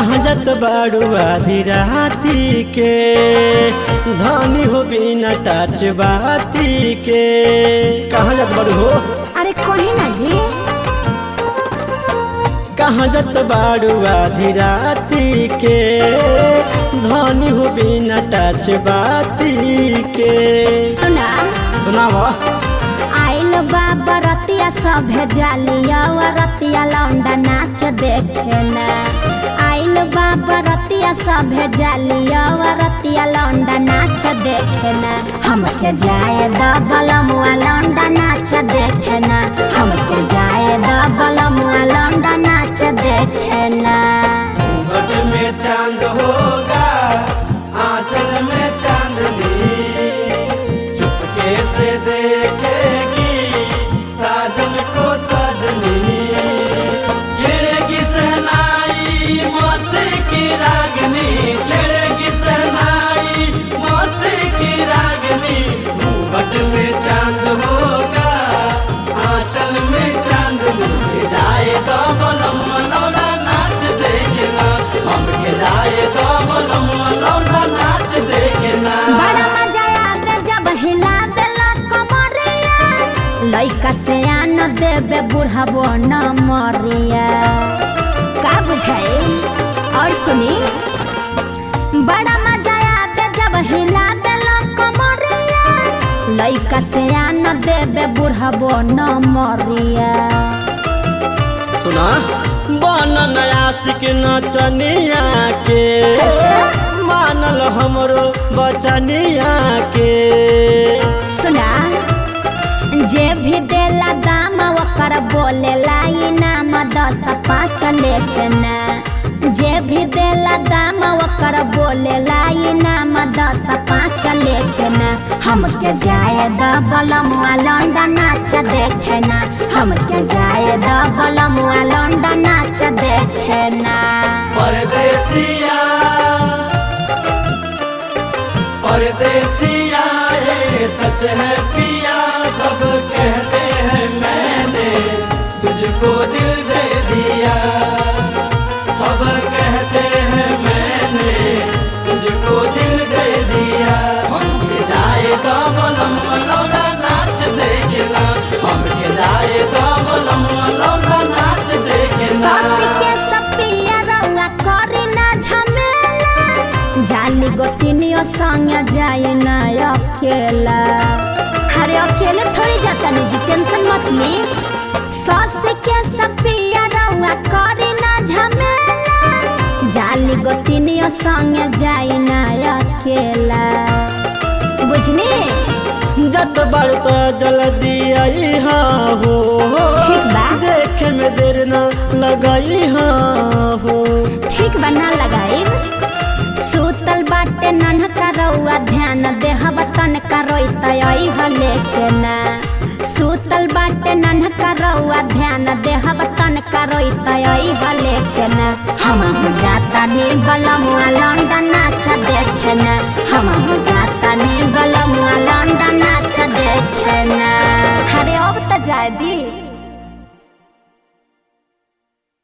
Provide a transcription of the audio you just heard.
कहाँ जत बाड़ू आधी राती के धनी हो बिना टच बाती के। कहाँ जत बाड़ू हो? अरे कहीं ना जी। कहाँ जत बाड़ू आधी राती के धनी हो बिना टच बाती के। सुनावा आइल बाबा रतिया सभे जालिया रतिया लौंडा नाच देखे ना। आइल बाबा रतिया सभे जालिया रतिया लौंडा नाच देखे ना। हमके जाए दबलमुआ लौंडा नाच देखे ना। हमके जाए दबलमुआ लौंडा नाच देखे ना। घूंघट में चांद होगा आंचल में चांदनी चुपके से देखेगी साजन को सजनी। छिड़ेगी सहनाई मस्ती की रागनी छिड़ेगी सहनाई मस्ती की रागनी। घूंघट में चांद होगा आंचल में चांदनी जाए तो बलम लौंडा नाच देखना। हमके जाए तो बलम लौंडा नाच देखना। बड़ा मजा आवे जब हिला देला कमरिया लइका से आन देवे बुढ़ाबो न मरिया। का बुझाई और सुनी बड़ा मजा आवे जब हिला देला कमरिया लइका से आन देवे बुढ़ाबो न मरिया। सुना बनन आशिक नचनिया के मानल हमरो बचनिया के। सुना जे भी देला दाम ओकर बोलेला इनाम 10-5 लेके ना। जे भी देला दाम ओकर बोलेला इनाम 10-5 लेके ना। हमके जाए दबलमुआ लौंडा नाच देखे ना। हमके जाए दबलमुआ लौंडा नाच देखे ना। परदेसिया परदेसिया ये सच है पिया सब कहते हैं मैंने तुझको दिल दे दिया। सब कहते हैं मैंने तुझको दिल दे दिया। हमके जाए तो बलम लौंडा नाच देखना। हमके जाए तो बलम लौंडा नाच देखना। के सपिया रउआ करे ना झमेला जानी गोतिनियो संग जाए ना अकेला। अरे अकेले थोड़ी जाता नहीं जी टेंशन मत ली। सस के सपिया रउआ करे ना झमेला जानी गोतिनियो संग जाए ना अकेला। बुझनी जत बार तो जल्दी आई हाँ हो देखे में देर न लगाई हाँ हो। ठीक बना लगाई सूतल बाटे नन्हका रउआ ध्यान देहब तनका रोइत लेके ना। सूतल बाटे नन्हका रउआ ध्यान देहब तनका रोइत लेके ना। हम हो जाता नी बलमुआ लौंडा नाच देखे ना। हम हो जाता नी बलमुआ लौंडा नाच देखे ना। अरे अब तो जाए दी।